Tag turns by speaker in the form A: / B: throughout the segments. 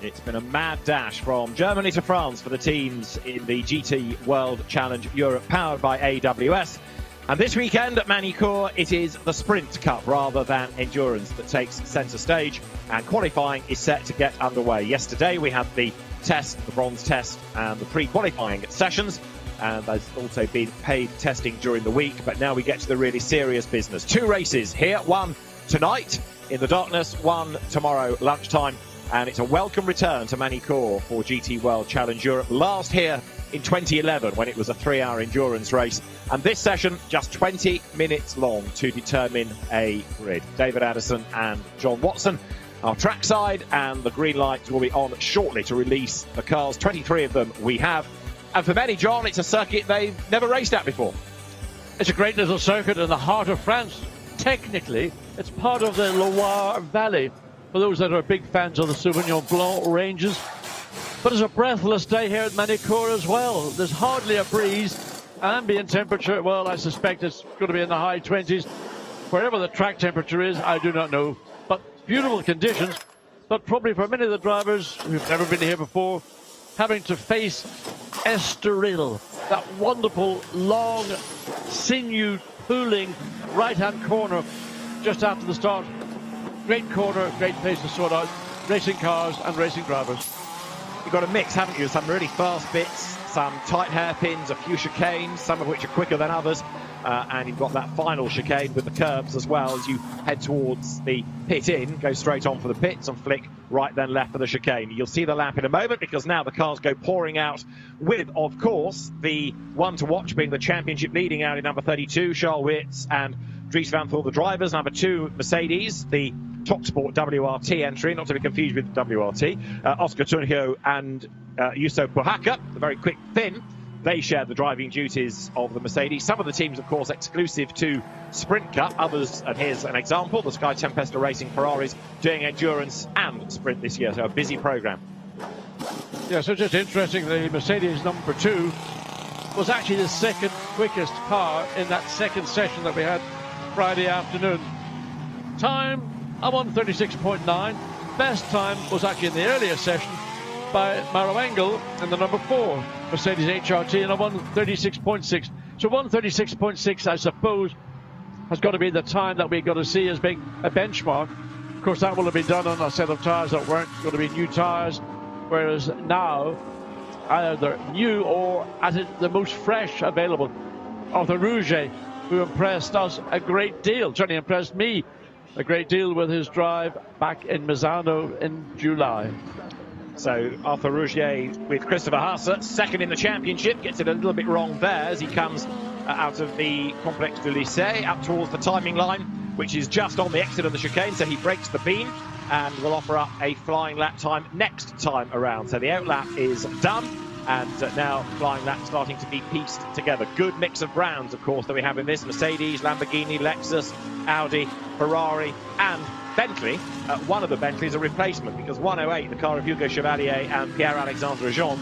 A: It's been a mad dash from Germany to France for the teams in the GT World Challenge Europe, powered by AWS. And this weekend at Magny Cours, it is the Sprint Cup rather than Endurance that takes centre stage, and qualifying is set to get underway. Yesterday we had the test, the bronze test, and the pre-qualifying sessions, and there's also been paid testing during the week, but now we get to the really serious business. 2 races here, one tonight in the darkness, one tomorrow lunchtime. And it's a welcome return to Magny Cours for GT World Challenge Europe. Last here in 2011 when it was a 3-hour endurance race. And this session just 20 minutes long to determine a grid. David Addison and John Watson are trackside, and the green lights will be on shortly to release the cars. 23 of them we have. And for many, John, it's a circuit they've never raced at before.
B: It's a great little circuit in the heart of France. Technically, it's part of the Loire Valley, for those that are big fans of the Sauvignon Blanc ranges. But it's a breathless day here at Magny Cours as well. There's hardly a breeze. Ambient temperature, well, I suspect it's going to be in the high 20s. Wherever the track temperature is, I do not know. But beautiful conditions. But probably for many of the drivers who've never been here before, having to face Estoril, that wonderful, long, sinew-pulling right-hand corner just after the start. Great corner, great place to sort out racing cars and racing drivers.
A: You've got a mix, haven't you? Some really fast bits, some tight hairpins, a few chicanes, some of which are quicker than others. And you've got that final chicane with the curbs as well as you head towards the pit in. Go straight on for the pits and flick right then left for the chicane. You'll see the lap in a moment, because now the cars go pouring out with, of course, the one to watch being the championship leading out in number 32, Charles Weerts and Dries van Thol, the drivers. Number 2, Mercedes, the Top Sport WRT entry, not to be confused with WRT. Oscar Tunjo and Yuso Pohaka, the very quick Finn. They share the driving duties of the Mercedes. Some of the teams, of course, exclusive to Sprint Cup. Others, and here's an example, the Sky Tempesta Racing Ferraris doing endurance and sprint this year, so a busy programme.
B: Yeah, so just interesting, the Mercedes number 2 was actually the second quickest car in that second session that we had Friday afternoon. Time, I'm on 36.9. Best time was actually in the earlier session by Maro Engel in the number 4 Mercedes HRT, and I'm on 36.6. So 136.6, I suppose, has got to be the time that we've got to see as being a benchmark. Of course, that will have been done on a set of tyres that weren't going to be new tyres, whereas now either new or at the most fresh available. Arthur Rouget, who impressed us a great deal, certainly impressed me a great deal with his drive back in Misano in July.
A: So Arthur Rouget with Christopher Haase, second in the championship, gets it a little bit wrong there as he comes out of the Complexe du Lycée up towards the timing line, which is just on the exit of the chicane, so he breaks the beam and will offer up a flying lap time next time around. So the outlap is done, and now flying lap starting to be pieced together. Good mix of brands, of course, that we have in this. Mercedes, Lamborghini, Lexus, Audi, Ferrari and Bentley. One of the Bentleys a replacement, because 108, the car of Hugo Chevalier and Pierre-Alexandre Jean,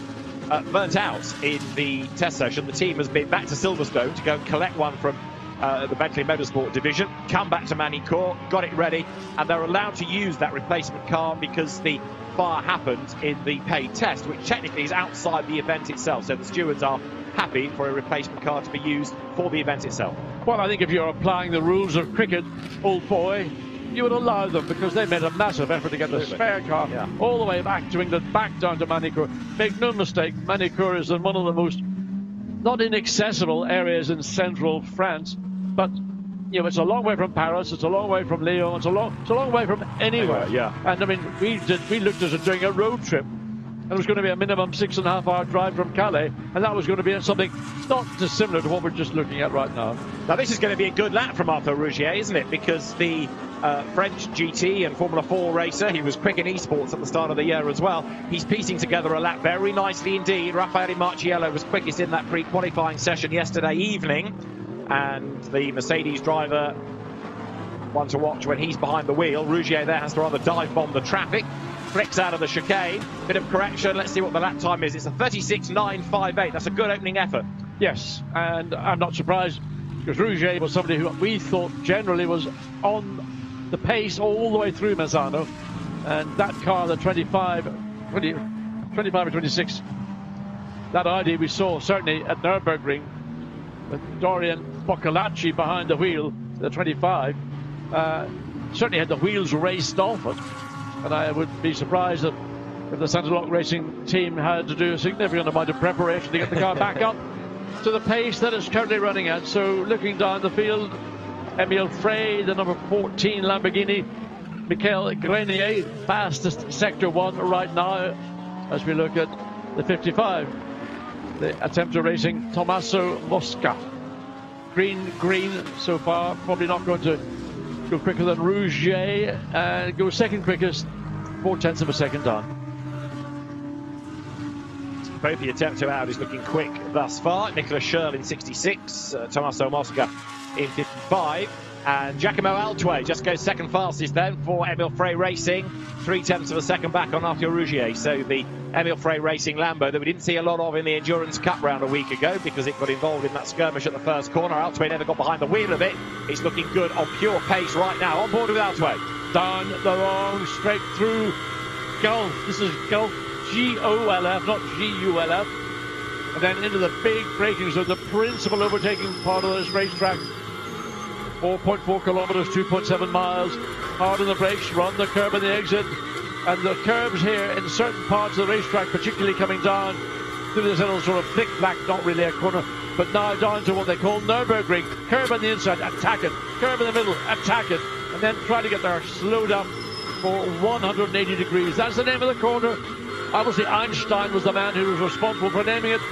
A: burnt out in the test session. The team has been back to Silverstone to go and collect one from the Bentley Motorsport division, come back to Magny Cours, got it ready, and they're allowed to use that replacement car because the fire happened in the paid test, which technically is outside the event itself. So the stewards are happy for a replacement car to be used for the event itself.
B: Well, I think if you're applying the rules of cricket, old boy, you would allow them, because they made a massive effort to get the spare car all the way back to England, back down to Magny Cours. Make no mistake, Magny Cours is in one of the most not inaccessible areas in central France, but you know, it's a long way from Paris, it's a long way from Lyon, it's a long way from anywhere. And I mean, we looked at it doing a road trip, and it was going to be a minimum 6.5-hour drive from Calais, and that was going to be something not dissimilar to what we're just looking at right now.
A: Now this is going to be a good lap from Arthur Rouget, isn't it? Because the French GT and Formula 4 racer, he was quick in esports at the start of the year as well. He's piecing together a lap very nicely indeed. Raffaele Marciello was quickest in that pre-qualifying session yesterday evening, and the Mercedes driver, one to watch when he's behind the wheel. Rouget there has to rather dive bomb the traffic, flicks out of the chicane, bit of correction. Let's see what the lap time is. It's a 36.958. That's a good opening effort.
B: Yes, and I'm not surprised, because Rouget was somebody who we thought generally was on the pace all the way through Misano, and that car, the 25, 25 or 26. That Audi we saw certainly at Nürburgring with Dorian Boccolacci behind the wheel, the 25, certainly had the wheels raced off it. And I would be surprised if the Sanderlock Racing team had to do a significant amount of preparation to get the car back up to the pace that it's currently running at. So looking down the field, Emile Frey, the number 14 Lamborghini, Michael Grenier, fastest Sector 1 right now as we look at the 55. The Attempter Racing Tommaso Mosca. Green so far, probably not going to go quicker than Rouget and go second quickest, 0.4 of a second down.
A: Both the Attempter Audis looking quick thus far. Nicolas Schurl in 66, Tommaso Mosca in 55. And Giacomo Altway just goes second fastest then for Emile Frey Racing, 0.3 of a second back on Arthur Rougier. So the Emile Frey Racing Lambo that we didn't see a lot of in the Endurance Cup round a week ago because it got involved in that skirmish at the first corner. Altway never got behind the wheel of it. It's looking good on pure pace right now. On board with Altway.
B: Down the long straight through Gulf. This is Gulf, G-O-L-F, not G-U-L-F. And then into the big braking zone, the principal overtaking part of this racetrack. 4.4 kilometers, 2.7 miles. Hard on the brakes, run the curb and the exit. And the curbs here in certain parts of the racetrack, particularly coming down through this little sort of thick black, not really a corner, but now down to what they call Nürburgring. Curb on the inside, attack it. Curb in the middle, attack it. And then try to get there slowed up for 180 degrees. That's the name of the corner. Obviously, Einstein was the man who was responsible for naming it.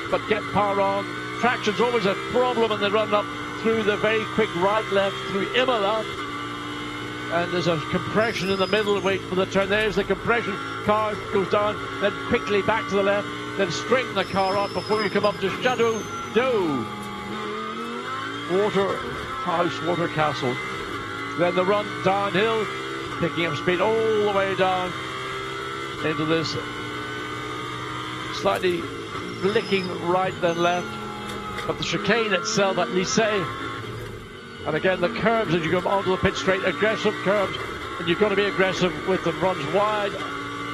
B: But get power on. Traction's always a problem in the run-up through the very quick right-left through Imola. And there's a compression in the middle. Wait for the turn. There's the compression. Car goes down, then quickly back to the left, then straighten the car up before you come up to Chateau d'Eau. Water Castle. Then the run downhill, picking up speed all the way down into this slightly flicking right then left. But the chicane itself at Lycée, and again the curbs as you come onto the pit straight, aggressive curbs, and you've got to be aggressive with them. Runs wide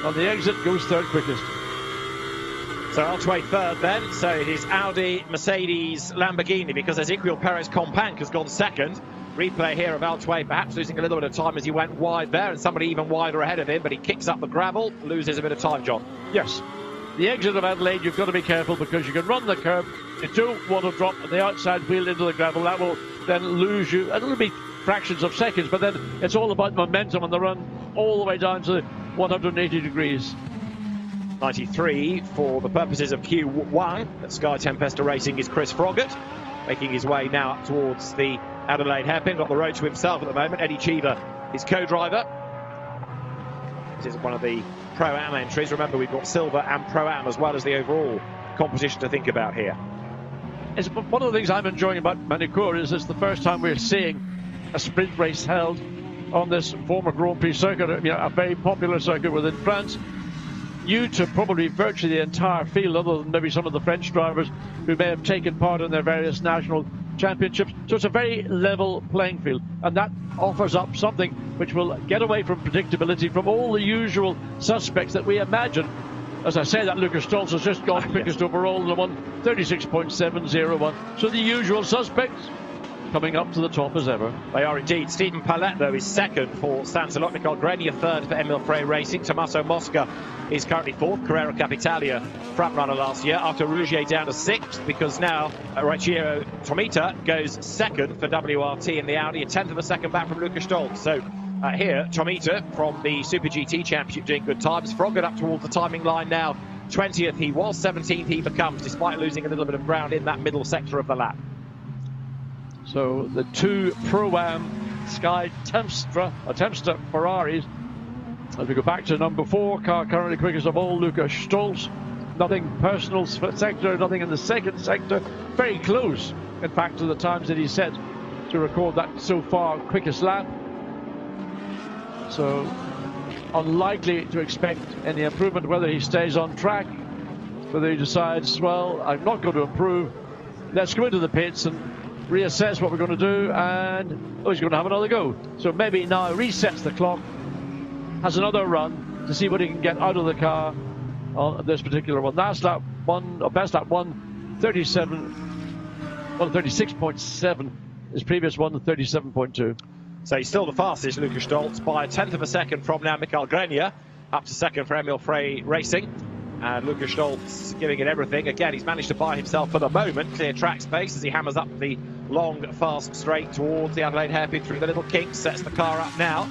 B: on the exit, goes third quickest.
A: So Altway third then. So his Audi, Mercedes, Lamborghini, because Ezequiel Perez Companc has gone second. Replay here of Altway perhaps losing a little bit of time as he went wide there, and somebody even wider ahead of him, but he kicks up the gravel, loses a bit of time, John.
B: Yes. The exit of Adelaide, you've got to be careful because you can run the curb. You don't want to drop the outside wheel into the gravel. That will then lose you. It'll be fractions of seconds, but then it's all about momentum on the run all the way down to 180 degrees.
A: 93 for the purposes of Q1 at Sky Tempesta Racing is Chris Froggatt, making his way now up towards the Adelaide hairpin. Got the road to himself at the moment. Eddie Cheever, his co-driver. This is one of the Pro-Am entries. Remember, we've got Silver and Pro-Am as well as the overall competition to think about here.
B: It's one of the things I'm enjoying about Magny Cours is it's the first time we're seeing a sprint race held on this former Grand Prix circuit, a very popular circuit within France. New to probably virtually the entire field, other than maybe some of the French drivers who may have taken part in their various national championships. So it's a very level playing field, and that offers up something which will get away from predictability from all the usual suspects that we imagine. As I say, that Lucas Stoltz has just gone quickest overall in the 1:36.701. So the usual suspects coming up to the top as ever.
A: They are indeed. Stephen Palette, though, is second for Sanderlock. Nicole Grenier third for Emile Frey Racing. Tommaso Mosca is currently fourth. Carrera Capitalia front runner last year. Arthur Rougier down to sixth because now Ricciardo Tomita goes second for WRT in the Audi, a 10th of a second back from Lucas Stoltz. So here, Tomita from the Super GT Championship doing good times. Froggatt up towards the timing line now. 20th he was, 17th he becomes, despite losing a little bit of ground in that middle sector of the lap.
B: So the two Pro-Am Sky Tempesta Ferraris. As we go back to number 4, car currently quickest of all, Lucas Stoltz. Nothing personal sector, nothing in the second sector. Very close, in fact, to the times that he set to record that so far quickest lap. So unlikely to expect any improvement, whether he stays on track, whether he decides, well, I'm not going to improve, let's go into the pits and reassess what we're going to do, and he's going to have another go. So maybe now resets the clock, has another run, to see what he can get out of the car on this particular one. Last lap one, or best lap 1:36.7. His previous one 37.2.
A: So he's still the fastest, Lucas Stoltz, by 1/10 of a second from now Mikael Grenier, up to second for Emil Frey Racing. And Lucas Stoltz giving it everything. Again, he's managed to buy himself, for the moment, clear track space as he hammers up the long, fast straight towards the Adelaide hairpin through the little kink, sets the car up now.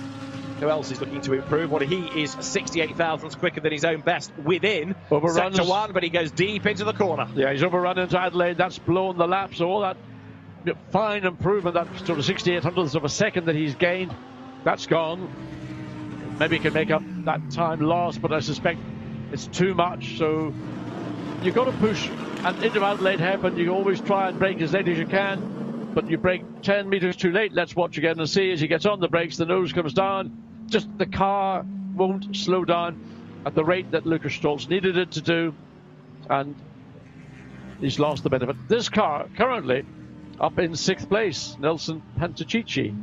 A: Who else is looking to improve? Well, he is 68 thousandths quicker than his own best within sector one, but he goes deep into the corner.
B: Yeah, he's overrun into Adelaide. That's blown the lap, so all that fine improvement, that sort of 68 hundredths of a second that he's gained, that's gone. Maybe he can make up that time lost, but I suspect it's too much. So you've got to push, and into Adelaide hairpin, you always try and brake as late as you can, but you brake 10 meters too late. Let's watch again and see. As he gets on the brakes, the nose comes down. Just the car won't slow down at the rate that Lucas Stoltz needed it to do, and he's lost the benefit. This car currently up in 6th place, Nelson Panciatici.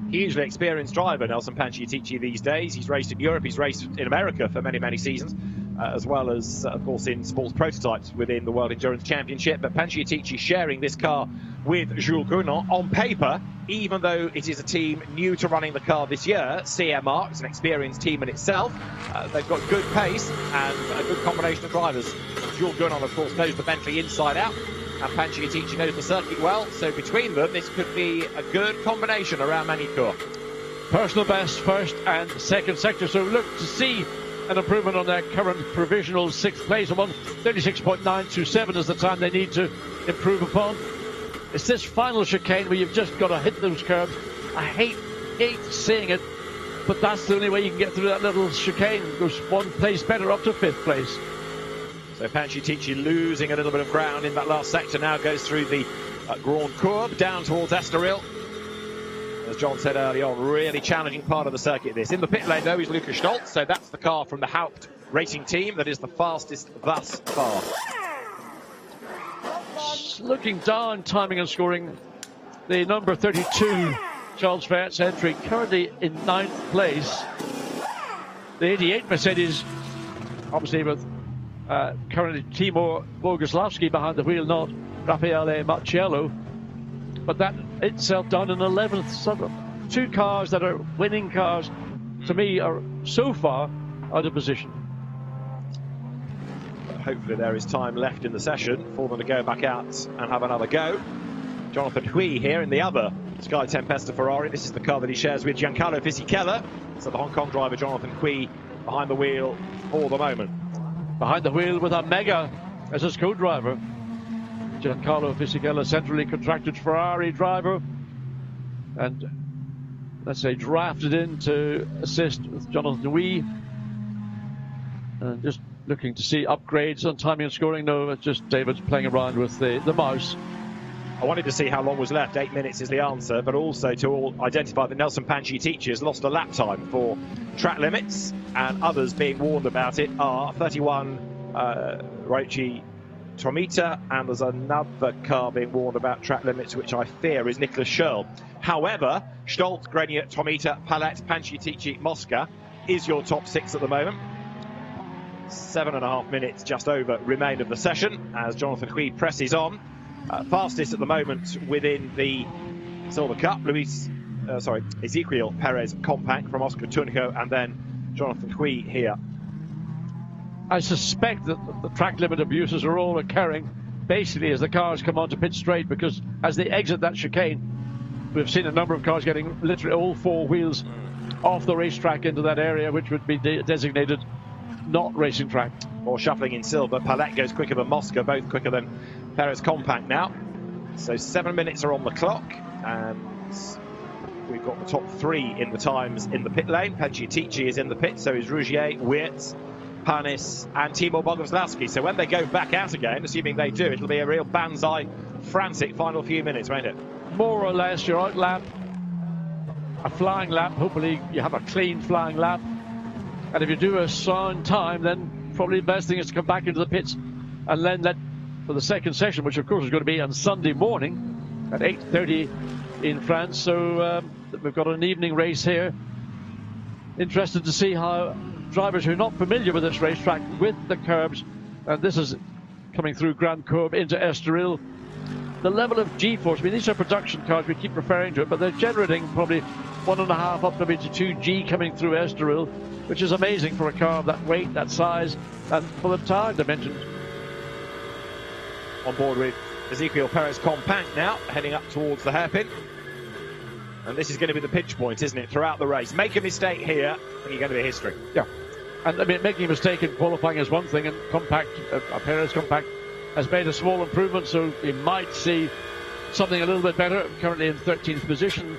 A: Hugely experienced driver, Nelson Panciatici, these days. He's raced in Europe, he's raced in America for many, many seasons, as well as, of course, in sports prototypes within the World Endurance Championship. But Panciatici sharing this car with Jules Grunon. On paper, even though it is a team new to running the car this year, CMR is an experienced team in itself. They've got good pace and a good combination of drivers. Jules Grunon, of course, knows the Bentley inside out, and Panciatici knows the circuit well. So between them, this could be a good combination around Magny Cours.
B: Personal best first and second sector. So look to see an improvement on their current provisional 6th place. 1:36.927 is the time they need to improve upon. It's this final chicane where you've just got to hit those curves. I hate saying it, but that's the only way you can get through that little chicane. Goes one place better up to 5th place.
A: So Panciatici losing a little bit of ground in that last sector, now goes through the Grand Courbe down towards Estoril. As John said early on, really challenging part of the circuit this. In the pit lane though is Lucas Stoltz, so that's the car from the Haupt racing team that is the fastest thus far.
B: Looking down, timing and scoring, the number 32 Charles Ferret's entry, currently in 9th place. The 88 Mercedes, obviously with currently Timo Boguslavski behind the wheel, not Raffaele Macciello, but that itself down in 11th. So two cars that are winning cars, to me, are so far out of position.
A: Hopefully there is time left in the session for them to go back out and have another go. Jonathan Hui here in the other Sky Tempesta Ferrari. This is the car that he shares with Giancarlo Fisichella. So the Hong Kong driver Jonathan Hui behind the wheel for the moment.
B: Behind the wheel with Omega as his co-driver. Giancarlo Fisichella, centrally contracted Ferrari driver, and let's say drafted in to assist with Jonathan Hui. And just looking to see upgrades on timing and scoring. No, it's just David's playing around with the mouse.
A: I wanted to see how long was left. 8 minutes is the answer, but also to identify that Nelson Panciatici has lost a lap time for track limits, and others being warned about it are 31 Raichi Tomita, and there's another car being warned about track limits, which I fear is Nicholas Scherl. However, Stoltz, Grenier, Tomita, Palette, Panciatici, Mosca is your top 6 at the moment. 7.5 minutes just over remain of the session as Jonathan Hui presses on. Fastest at the moment within the Silver Cup, Ezequiel Perez Compact from Oscar Tunjo, and then Jonathan Hui here.
B: I suspect that the track limit abuses are all occurring basically as the cars come onto pit straight, because as they exit that chicane, we've seen a number of cars getting literally all 4 wheels off the racetrack into that area, which would be designated not racing track.
A: Or shuffling in silver. Palette goes quicker than Mosca, both quicker than Perez Compact now. So 7 minutes are on the clock, and we've got the top 3 in the times in the pit lane. Panciatici is in the pit, so is Rougier, Wirtz, Panis and Timo Boguslavski. So when they go back out again, assuming they do, it'll be a real banzai, frantic final few minutes, won't it?
B: More or less, you're out lap, a flying lap. Hopefully you have a clean flying lap, and if you do a sound time, then probably the best thing is to come back into the pits and then let for the second session, which of course is going to be on Sunday morning at 8:30 in France. So we've got an evening race here. interested to see how drivers who are not familiar with this racetrack, with the curbs, and this is coming through Grand Courbe into Estoril, the level of G-force. I mean, these are production cars, we keep referring to it, but they're generating probably 1.5 up maybe to 2 G coming through Estoril, which is amazing for a car of that weight, that size, and for the tire dimensions.
A: On board with Ezequiel Perez Compact now, heading up towards the hairpin. And this is going to be the pinch point, isn't it, throughout the race? Make a mistake here, and you're going to be history.
B: Yeah. And I mean, making a mistake in qualifying is one thing, and Perez Compact has made a small improvement, so we might see something a little bit better. Currently in 13th position,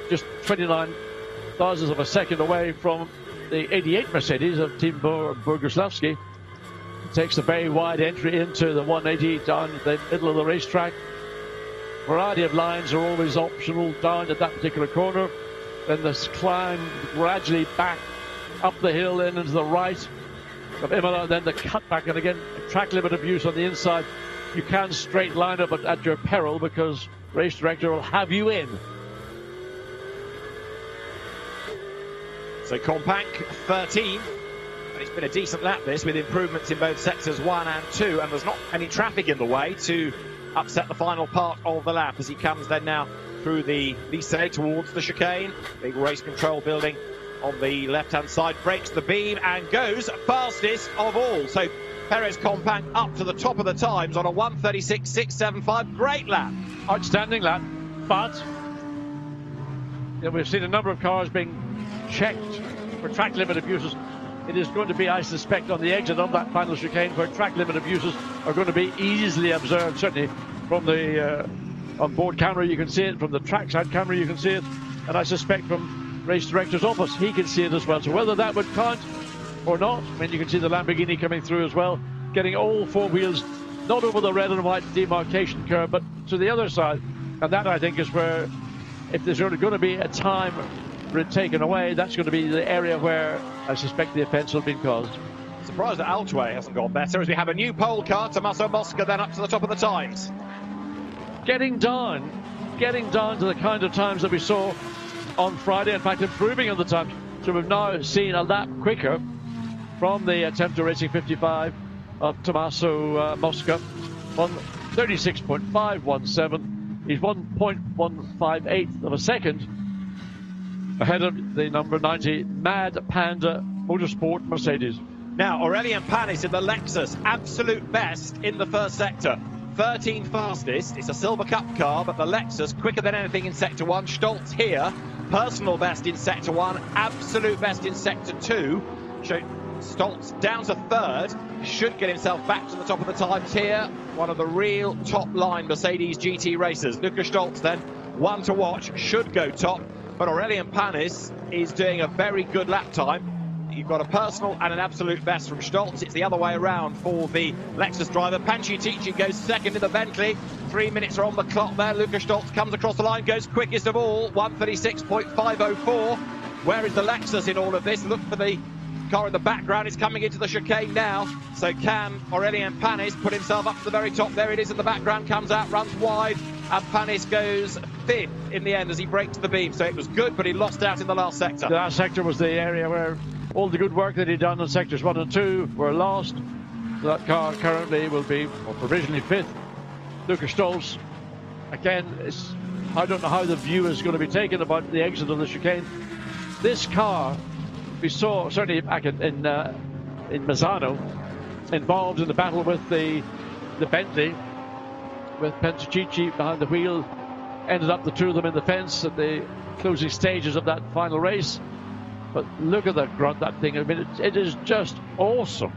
B: just 29 thousandths of a second away from the 88 Mercedes of Team Boguslavski. Takes a very wide entry into the 180 down the middle of the racetrack. Variety of lines are always optional down at that particular corner. Then this climb gradually back up the hill in into the right of Imola, then the cutback, and again track limit abuse on the inside. You can straight line up at your peril, because race director will have you in.
A: So Compact 13. It's been a decent lap this, with improvements in both sectors 1 and 2, and there's not any traffic in the way to upset the final part of the lap as he comes then now through the Lycée towards the chicane. Big race control building on the left-hand side, breaks the beam and goes fastest of all. So Perez Compact up to the top of the times on a 1:36.675. Great lap.
B: Outstanding lap, but we've seen a number of cars being checked for track limit abuses. It is going to be, I suspect, on the exit of that final chicane where track limit abuses are going to be easily observed. Certainly from the on-board camera you can see it, from the trackside camera you can see it, and I suspect from race director's office he can see it as well. So whether that would count or not, I mean, you can see the Lamborghini coming through as well, getting all four wheels not over the red and white demarcation curve, but to the other side. And that, I think, is where, if there's going to be a time for it taken away, that's going to be the area where I suspect the offence will be caused.
A: Surprised that Altway hasn't gone better, as we have a new pole car. Tommaso Mosca then up to the top of the times.
B: Getting down to the kind of times that we saw on Friday, in fact improving on the times. So we've now seen a lap quicker from the attempt to Racing 55 of Tommaso Mosca on 36.517. He's 1.158 of a second ahead of the number 90 Mad Panda Motorsport Mercedes.
A: Now Aurélien Panis in the Lexus, absolute best in the first sector. 13 fastest. It's a Silver Cup car, but the Lexus quicker than anything in sector 1. Stoltz here, personal best in sector 1, absolute best in sector 2. Stoltz down to third, should get himself back to the top of the times here. One of the real top line Mercedes GT racers. Luca Stoltz then, one to watch, should go top. But Aurélien Panis is doing a very good lap time. You've got a personal and an absolute best from Stoltz. It's the other way around for the Lexus driver. Panciatici goes second in the Bentley. 3 minutes are on the clock there. Luca Stoltz comes across the line, goes quickest of all, 1:36.504. Where is the Lexus in all of this? Look for the car in the background. It's coming into the chicane now. So can Aurélien Panis put himself up to the very top? There it is in the background, comes out, runs wide, and Panis goes fifth in the end as he breaks the beam. So it was good, but he lost out in the last sector.
B: The last sector was the area where all the good work that he'd done in sectors 1 and 2 were lost. So that car currently will be, or provisionally, fifth. Luca Stoltz, again, I don't know how the view is going to be taken about the exit of the chicane. This car, we saw certainly back in Misano, involved in the battle with the Bentley, with Panciatici behind the wheel. Ended up the two of them in the fence at the closing stages of that final race. But look at that grunt, that thing. I mean, it is just awesome.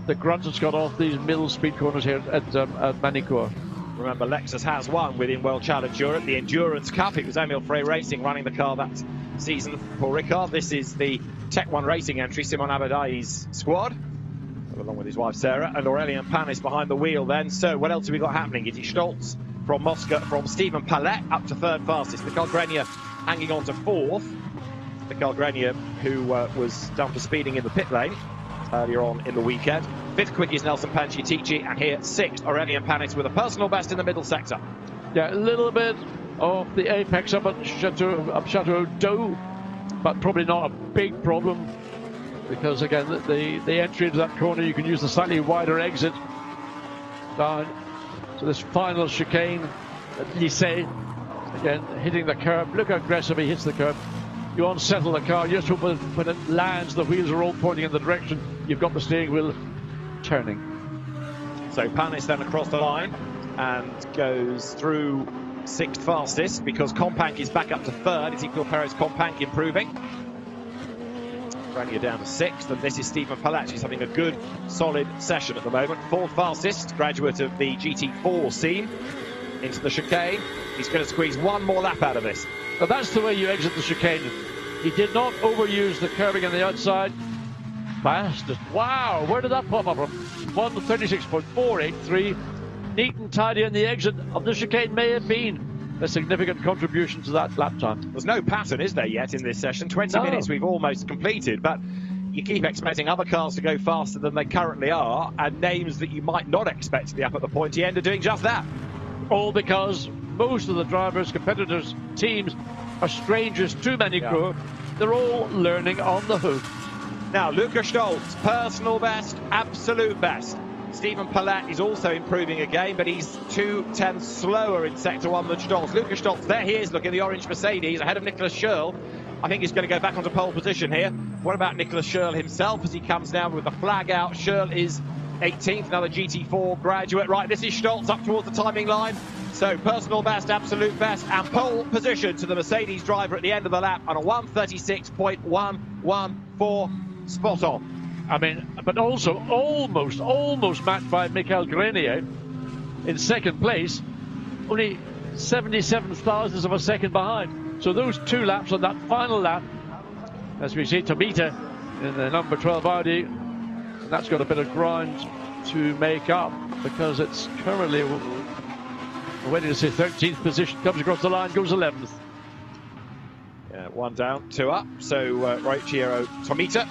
B: The grunt has got off these middle speed corners here at Magny Cours.
A: Remember, Lexus has won within World Challenge Europe, the Endurance Cup. It was Emil Frey Racing running the car that season for Ricard. This is the Tech 1 Racing entry, Simon Abadai's squad, along with his wife Sarah, and Aurélien Panis behind the wheel then. So what else have we got happening? It is Stoltz from Mosca, from Stephen Palette up to third fastest. Mikhail Grenier hanging on to fourth. Mikhail Grenier, who was done for speeding in the pit lane earlier on in the weekend. Fifth quick is Nelson Panciatici, and here sixth Aurélien Panis with a personal best in the middle sector.
B: Yeah, a little bit off the apex up at Chateau d'Eau, but probably not a big problem, because again, the entry into that corner, you can use the slightly wider exit down to this final chicane at Lycée. Again, hitting the curb. Look how aggressive he hits the curb. You unsettle the car. You just hope when it lands, the wheels are all pointing in the direction. You've got the steering wheel turning.
A: So Panis then across the line and goes through 6th fastest, because Compank is back up to 3rd. Ezekiel Perez Compank improving. Grania down to 6th, and this is Stephen Palach. He's having a good, solid session at the moment. 4th fastest, graduate of the GT4 scene, into the chicane. He's going to squeeze one more lap out of this.
B: But that's the way you exit the chicane. He did not overuse the curbing on the outside. Fastest. Wow, where did that pop up from? 1:36.483. Neat and tidy on the exit of the chicane may have been a significant contribution to that lap time.
A: There's no pattern, is there, yet in this session? 20 minutes we've almost completed, but you keep expecting other cars to go faster than they currently are, and names that you might not expect to be up at the pointy end are doing just that.
B: All because most of the drivers, competitors, teams are strangers to Magny Cours. They're all learning on the hoof.
A: Now, Luca Stolz, personal best, absolute best. Stephen Palach is also improving again, but he's 2/10 slower in Sector 1 than Stolz. Luca Stolz, there he is, looking at the orange Mercedes, ahead of Nicholas Schürrle. I think he's going to go back onto pole position here. What about Nicholas Schürrle himself as he comes down with the flag out? Schürrle is 18th, another GT4 graduate. Right, this is Stolz up towards the timing line. So personal best, absolute best, and pole position to the Mercedes driver at the end of the lap on a 1:36.114, spot on.
B: I mean, but also almost matched by Michael Grenier in 2nd place, only 77 thousandths of a second behind. So those 2 laps on that final lap, as we see Tomita in the number 12 Audi, and that's got a bit of ground to make up, because it's currently, we're waiting to see 13th position, comes across the line, goes 11th.
A: Yeah, 1 down, 2 up. So Raichiro Tomita,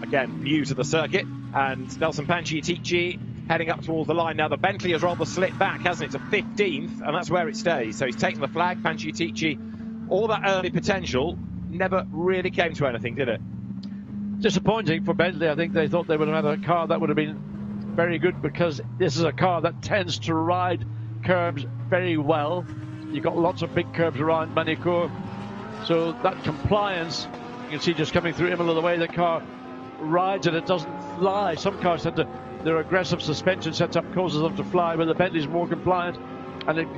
A: again, new to the circuit, and Nelson Panciatici heading up towards the line. Now, the Bentley has rather slipped back, hasn't it, to 15th, and that's where it stays. So he's taken the flag. Panciatici, all that early potential never really came to anything, did it?
B: Disappointing for Bentley. I think they thought they would have had a car that would have been very good, because this is a car that tends to ride curbs very well. You've got lots of big curbs around Magny Cours, so that compliance, you can see just coming through Imola, the way the car rides and it doesn't fly. Some cars tend to, their aggressive suspension setup causes them to fly, but the Bentley's more compliant, and it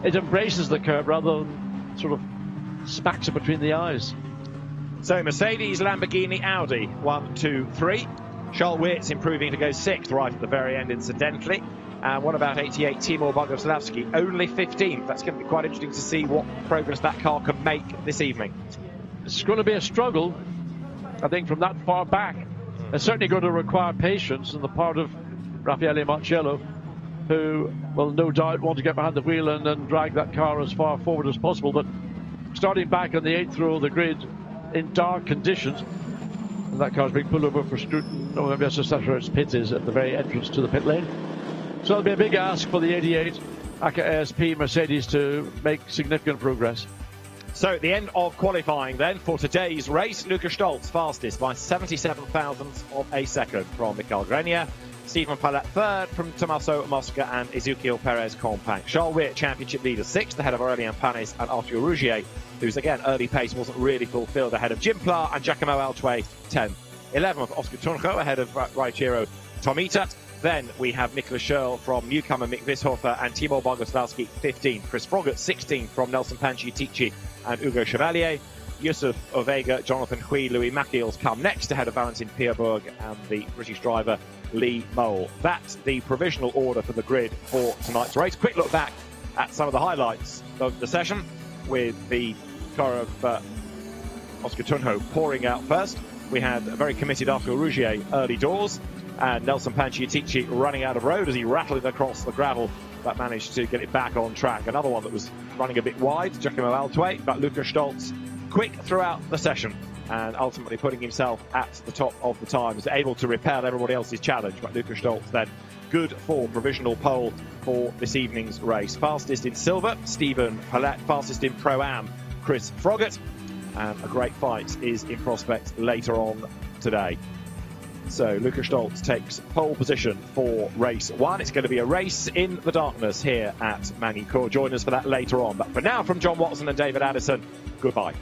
B: it embraces the curb rather than sort of smacks it between the eyes.
A: So Mercedes, Lamborghini, Audi, 1, 2, 3. Charles Wirtz improving to go 6th right at the very end, incidentally. And what about 88 Timur Boguslavski? Only 15th. That's going to be quite interesting to see what progress that car can make this evening.
B: It's going to be a struggle, I think, from that far back. It's certainly going to require patience on the part of Raffaele Marcello, who will no doubt want to get behind the wheel and drag that car as far forward as possible. But starting back on the 8th row of the grid in dark conditions, and that car's being pulled over for scrutiny. No, maybe that's just where its pit is, at the very entrance to the pit lane. So it'll be a big ask for the 88 AKA ASP Mercedes to make significant progress.
A: So at the end of qualifying then for today's race, Luca Stolz fastest by 77 thousandths of a second from Michael Grenier. Stephen Palach 3rd from Tommaso Mosca and Ezekiel Perez Compank. Charles Wirtz championship leader 6th ahead of Aurélien Panis and Arthur Rougier, whose again early pace wasn't really fulfilled, ahead of Jim Pla and Giacomo Altway 10th. 11th Oscar Tunjo ahead of Raichiro Tomita. Then we have Nicholas Schürrle from newcomer Mick Vishofer and Timur Boguslavski 15th. Chris Froggatt 16th from Nelson Panciatici and Hugo Chevalier. Yusuf Ovega, Jonathan Hui, Louis Maciels come next ahead of Valentin Pierburg and the British driver Lee Mole. That's the provisional order for the grid for tonight's race. Quick look back at some of the highlights of the session, with the car of Oscar Tunjo pouring out first. We had a very committed Arthur Rougier early doors, and Nelson Panciatici running out of road as he rattled across the gravel, but managed to get it back on track. Another one that was running a bit wide, Giacomo Altway, but Luca Stolz quick throughout the session and ultimately putting himself at the top of the times, able to repel everybody else's challenge. But Luca Stolz then good for provisional pole for this evening's race. Fastest in silver, Stephen Palach. Fastest in Pro-Am, Chris Froggatt. and a great fight is in prospect later on today. So Lukas Stoltz takes pole position for race 1. It's going to be a race in the darkness here at Magny Cours. Join us for that later on. But for now, from John Watson and David Addison, goodbye.